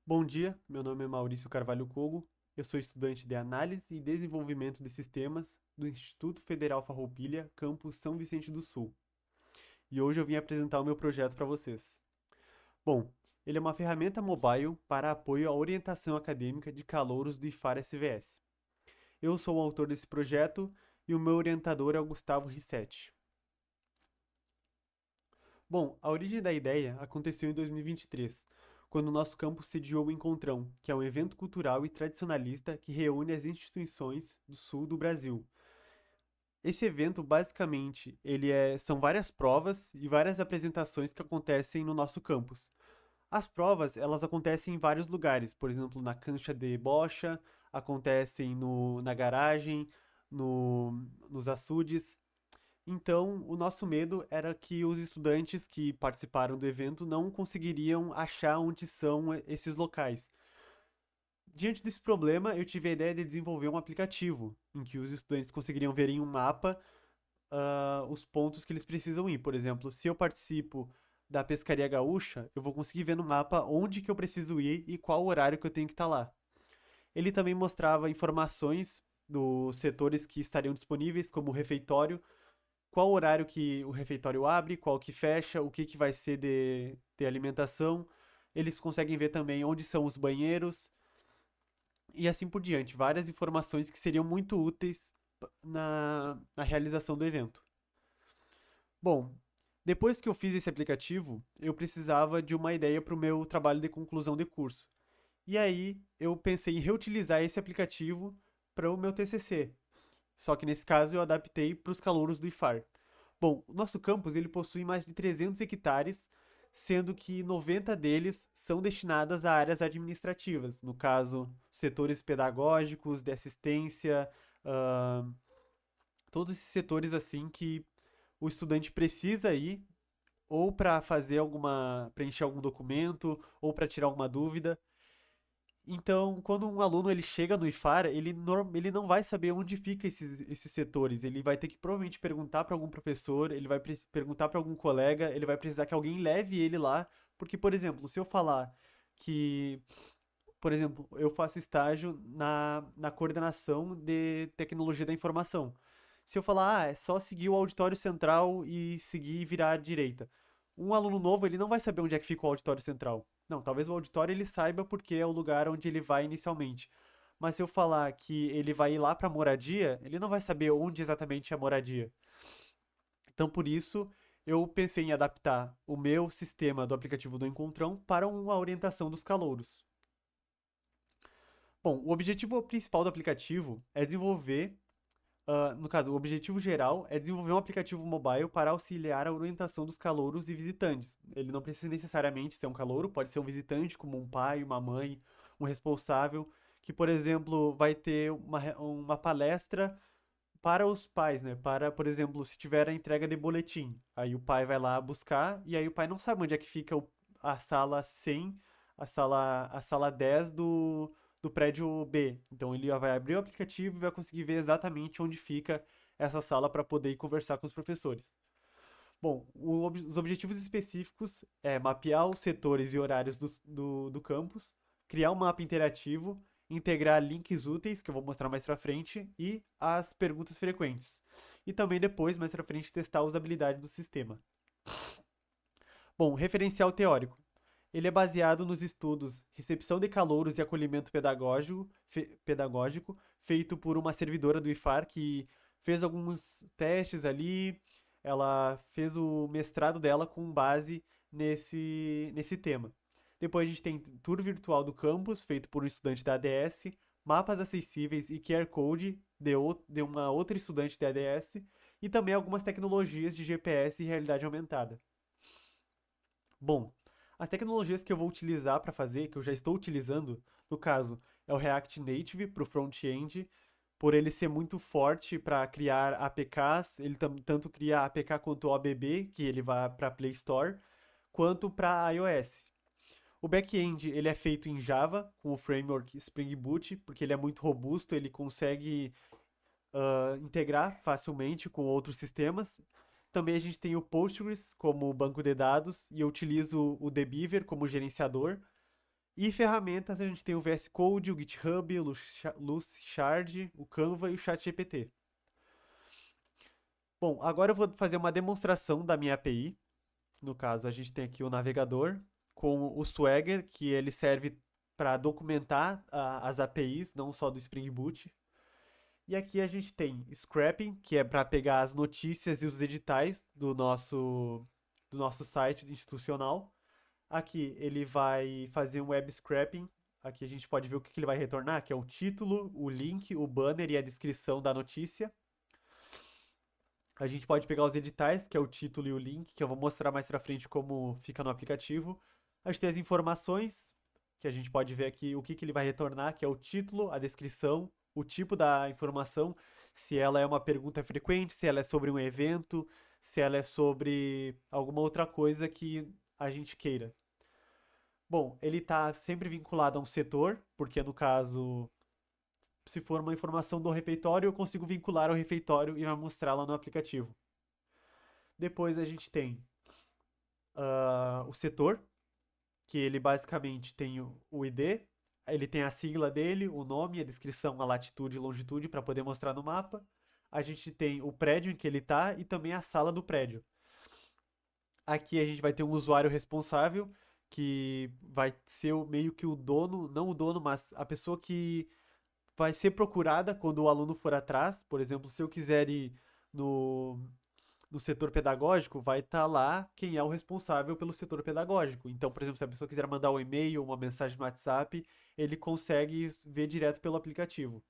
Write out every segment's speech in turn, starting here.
Bom dia, meu nome é Maurício Carvalho Cogo, eu sou estudante de Análise e Desenvolvimento de Sistemas do Instituto Federal Farroupilha, campus São Vicente do Sul. E hoje eu vim apresentar o meu projeto para vocês. Bom, ele é uma ferramenta mobile para apoio à orientação acadêmica de calouros do IFAR SVS. Eu sou o autor desse projeto e o meu orientador é o Gustavo Rissetti. Bom, a origem da ideia aconteceu em 2023, quando o nosso campus sediou o Encontrão, que é um evento cultural e tradicionalista que reúne as instituições do sul do Brasil. Esse evento, basicamente, são várias provas e várias apresentações que acontecem no nosso campus. As provas, elas acontecem em vários lugares, por exemplo, na cancha de bocha, acontecem na garagem, nos açudes. Então, o nosso medo era que os estudantes que participaram do evento não conseguiriam achar onde são esses locais. Diante desse problema, eu tive a ideia de desenvolver um aplicativo em que os estudantes conseguiriam ver em um mapa os pontos que eles precisam ir. Por exemplo, se eu participo da pescaria gaúcha, eu vou conseguir ver no mapa onde que eu preciso ir e qual horário que eu tenho que estar lá. Ele também mostrava informações dos setores que estariam disponíveis, como o refeitório, qual horário que o refeitório abre, qual que fecha, o que que vai ser de alimentação. Eles conseguem ver também onde são os banheiros e assim por diante. Várias informações que seriam muito úteis na realização do evento. Bom, depois que eu fiz esse aplicativo, eu precisava de uma ideia para o meu trabalho de conclusão de curso. E aí eu pensei em reutilizar esse aplicativo para o meu TCC. Só que nesse caso eu adaptei para os calouros do IFAR. Bom, o nosso campus ele possui mais de 300 hectares, sendo que 90 deles são destinadas a áreas administrativas, no caso, setores pedagógicos, de assistência, uh, todos esses setores assim que o estudante precisa ir ou para preencher algum documento, ou para tirar alguma dúvida. Então, quando um aluno ele chega no IFAR, ele não vai saber onde fica esses setores. Ele vai ter que provavelmente perguntar para algum professor, ele vai perguntar para algum colega, ele vai precisar que alguém leve ele lá. Porque, por exemplo, se eu falar que, por exemplo, eu faço estágio na coordenação de tecnologia da informação. Se eu falar, é só seguir o auditório central e seguir e virar à direita. Um aluno novo, ele não vai saber onde é que fica o auditório central. Não, talvez o auditório ele saiba porque é o lugar onde ele vai inicialmente. Mas se eu falar que ele vai ir lá para a moradia, ele não vai saber onde exatamente é a moradia. Então, por isso, eu pensei em adaptar o meu sistema do aplicativo do Encontrão para uma orientação dos calouros. Bom, o objetivo principal do aplicativo é desenvolver, no caso, o objetivo geral é desenvolver um aplicativo mobile para auxiliar a orientação dos calouros e visitantes. Ele não precisa necessariamente ser um calouro, pode ser um visitante, como um pai, uma mãe, um responsável, que, por exemplo, vai ter uma palestra para os pais, né? Para, por exemplo, se tiver a entrega de boletim, aí o pai vai lá buscar e aí o pai não sabe onde é que fica a sala 100, a sala 10 do prédio B. Então ele vai abrir o aplicativo e vai conseguir ver exatamente onde fica essa sala para poder ir conversar com os professores. Bom, os objetivos específicos é mapear os setores e horários do campus, criar um mapa interativo, integrar links úteis, que eu vou mostrar mais pra frente, e as perguntas frequentes. E também depois, mais pra frente, testar a usabilidade do sistema. Bom, referencial teórico. Ele é baseado nos estudos Recepção de Calouros e Acolhimento Pedagógico, feito por uma servidora do IFAR que fez alguns testes ali. Ela fez o mestrado dela com base nesse tema. Depois a gente tem tour virtual do campus, feito por um estudante da ADS, mapas acessíveis e QR Code de uma outra estudante da ADS, e também algumas tecnologias de GPS e realidade aumentada. Bom, as tecnologias que eu vou utilizar para fazer, que eu já estou utilizando, no caso, é o React Native para o front-end, por ele ser muito forte para criar APKs, ele tanto cria APK quanto OBB, que ele vai para Play Store, quanto para iOS. O back-end ele é feito em Java, com o framework Spring Boot, porque ele é muito robusto, ele consegue integrar facilmente com outros sistemas. Também a gente tem o Postgres como banco de dados e eu utilizo o Dbeaver como gerenciador. E ferramentas, a gente tem o VS Code, o GitHub, o Lucidchart, o Canva e o ChatGPT. Bom, agora eu vou fazer uma demonstração da minha API. No caso, a gente tem aqui o navegador com o Swagger, que ele serve para documentar as APIs, não só do Spring Boot. E aqui a gente tem Scrapping, que é para pegar as notícias e os editais do nosso site institucional. Aqui ele vai fazer um web scrapping. Aqui a gente pode ver o que ele vai retornar, que é o título, o link, o banner e a descrição da notícia. A gente pode pegar os editais, que é o título e o link, que eu vou mostrar mais pra frente como fica no aplicativo. A gente tem as informações, que a gente pode ver aqui o que ele vai retornar, que é o título, a descrição, o tipo da informação, se ela é uma pergunta frequente, se ela é sobre um evento, se ela é sobre alguma outra coisa que a gente queira. Bom, ele está sempre vinculado a um setor, porque no caso, se for uma informação do refeitório, eu consigo vincular ao refeitório e vai mostrá-la no aplicativo. Depois a gente tem o setor, que ele basicamente tem o ID, ele tem a sigla dele, o nome, a descrição, a latitude e longitude para poder mostrar no mapa. A gente tem o prédio em que ele está e também a sala do prédio. Aqui a gente vai ter um usuário responsável, que vai ser meio que o dono, não o dono, mas a pessoa que vai ser procurada quando o aluno for atrás. Por exemplo, se eu quiser ir no, no setor pedagógico, vai estar lá quem é o responsável pelo setor pedagógico. Então, por exemplo, se a pessoa quiser mandar um e-mail ou uma mensagem no WhatsApp, ele consegue ver direto pelo aplicativo.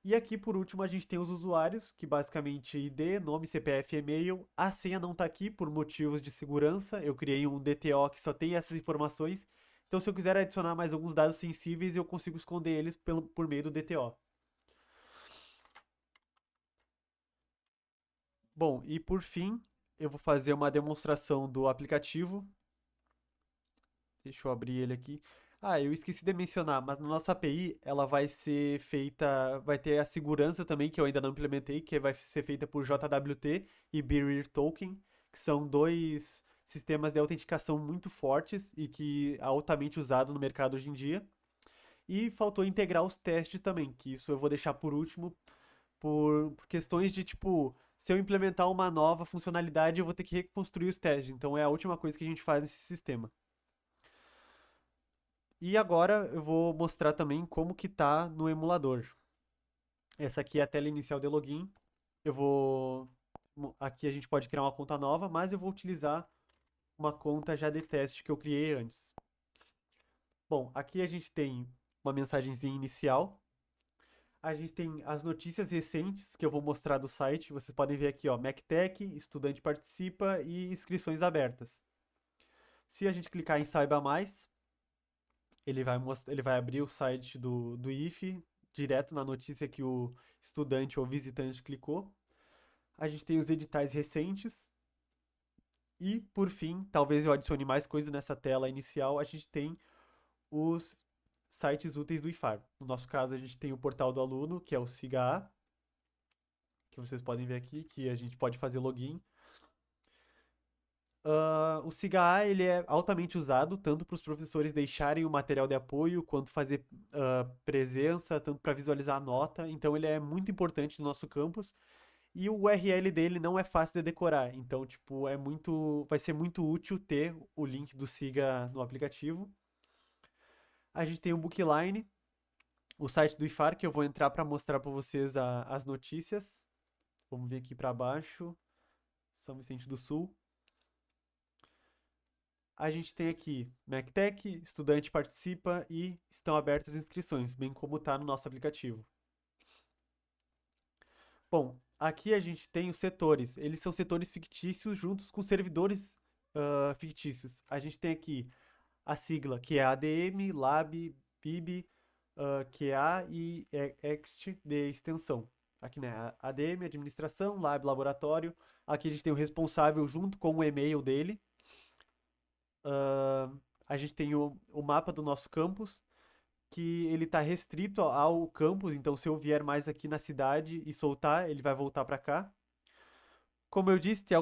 E aqui, por último, a gente tem os usuários, que basicamente ID, nome, CPF, e-mail. A senha não está aqui por motivos de segurança. Eu criei um DTO que só tem essas informações. Então, se eu quiser adicionar mais alguns dados sensíveis, eu consigo esconder eles por meio do DTO. Bom, e por fim, eu vou fazer uma demonstração do aplicativo. Deixa eu abrir ele aqui. Ah, eu esqueci de mencionar, mas na nossa API ela vai ser feita, vai ter a segurança também, que eu ainda não implementei, que vai ser feita por JWT e Barrier Token, que são dois sistemas de autenticação muito fortes e que é altamente usado no mercado hoje em dia. E faltou integrar os testes também, que isso eu vou deixar por último, por questões de tipo, se eu implementar uma nova funcionalidade, eu vou ter que reconstruir os testes. Então é a última coisa que a gente faz nesse sistema. E agora eu vou mostrar também como que tá no emulador. Essa aqui é a tela inicial de login. Eu vou aqui a gente pode criar uma conta nova, mas eu vou utilizar uma conta já de teste que eu criei antes. Bom, aqui a gente tem uma mensagenzinha inicial. A gente tem as notícias recentes que eu vou mostrar do site. Vocês podem ver aqui, ó, MacTech, estudante participa e inscrições abertas. Se a gente clicar em Saiba Mais, ele vai abrir o site do IFE, direto na notícia que o estudante ou visitante clicou. A gente tem os editais recentes. E, por fim, talvez eu adicione mais coisas nessa tela inicial, a gente tem os sites úteis do IFAR. No nosso caso, a gente tem o portal do aluno, que é o SIGA, que vocês podem ver aqui, que a gente pode fazer login. O SIGA ele é altamente usado tanto para os professores deixarem o material de apoio, quanto fazer presença, tanto para visualizar a nota. Então ele é muito importante no nosso campus. E o URL dele não é fácil de decorar. Então, tipo, vai ser muito útil ter o link do SIGA no aplicativo. A gente tem o Bookline, o site do IFAR, que eu vou entrar para mostrar para vocês as notícias. Vamos ver aqui para baixo. São Vicente do Sul. A gente tem aqui MacTech, estudante participa e estão abertas inscrições, bem como está no nosso aplicativo. Bom, aqui a gente tem os setores. Eles são setores fictícios juntos com servidores fictícios. A gente tem aqui a sigla, que é ADM, Lab, PIB, QA e EXT de extensão. Aqui, né, ADM, administração, Lab, laboratório. Aqui a gente tem o responsável junto com o e-mail dele. A gente tem o mapa do nosso campus, que ele está restrito ao campus, então se eu vier mais aqui na cidade e soltar, ele vai voltar para cá. Como eu disse, tinha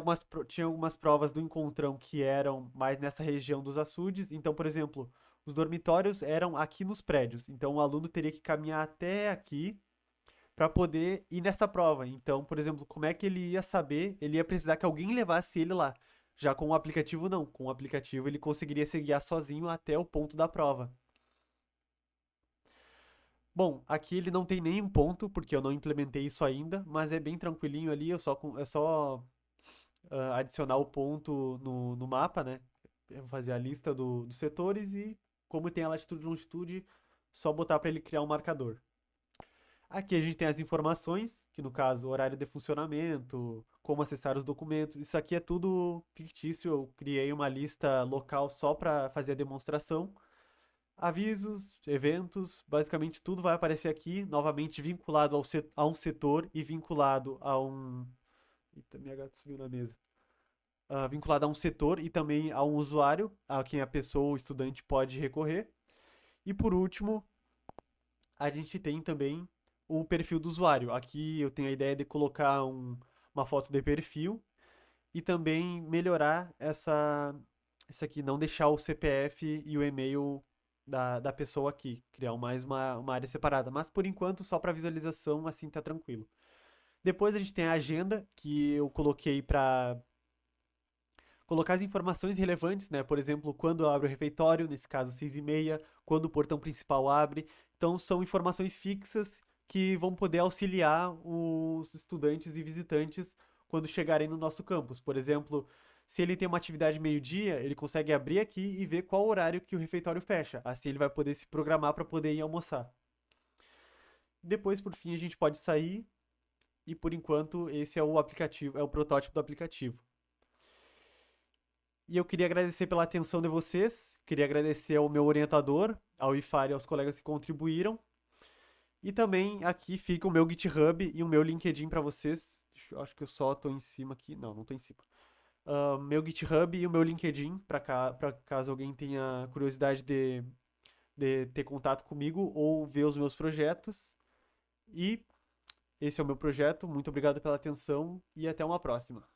algumas provas do encontrão que eram mais nessa região dos açudes. Então, por exemplo, Os dormitórios eram aqui nos prédios, então o aluno teria que caminhar até aqui para poder ir nessa prova. Então, por exemplo, como é que ele ia saber? Ele ia precisar que alguém levasse ele lá. Já com o aplicativo, não. Com o aplicativo, ele conseguiria se guiar sozinho até o ponto da prova. Bom, aqui ele não tem nenhum ponto, porque eu não implementei isso ainda, mas é bem tranquilinho ali, é só adicionar o ponto no mapa, né? Eu vou fazer a lista dos setores e, como tem a latitude e longitude, só botar para ele criar um marcador. Aqui a gente tem as informações, que no caso, horário de funcionamento, como acessar os documentos. Isso aqui é tudo fictício, eu criei uma lista local só para fazer a demonstração. Avisos, eventos, basicamente tudo vai aparecer aqui, novamente vinculado a um setor e vinculado a um. Eita, minha gata subiu na mesa. Vinculado a um setor e também a um usuário, a quem a pessoa, o estudante, pode recorrer. E por último, a gente tem também o perfil do usuário. Aqui eu tenho a ideia de colocar uma foto de perfil e também melhorar essa aqui, não deixar o CPF e o e-mail da pessoa aqui, criar mais uma área separada. Mas por enquanto, só para visualização, assim tá tranquilo. Depois a gente tem a agenda, que eu coloquei para colocar as informações relevantes, né? Por exemplo, quando abre o refeitório, nesse caso 6h30, quando o portão principal abre. Então, são informações fixas que vão poder auxiliar os estudantes e visitantes quando chegarem no nosso campus. Por exemplo, se ele tem uma atividade meio-dia, ele consegue abrir aqui e ver qual horário que o refeitório fecha. Assim, ele vai poder se programar para poder ir almoçar. Depois, por fim, a gente pode sair e, por enquanto, esse é o aplicativo, é o protótipo do aplicativo. E eu queria agradecer pela atenção de vocês, queria agradecer ao meu orientador, ao IFAR e aos colegas que contribuíram. E também aqui fica o meu GitHub e o meu LinkedIn para vocês. Acho que eu só estou em cima aqui. Não, não estou em cima. Meu GitHub e o meu LinkedIn, para caso alguém tenha curiosidade de ter contato comigo ou ver os meus projetos. E esse é o meu projeto. Muito obrigado pela atenção e até uma próxima.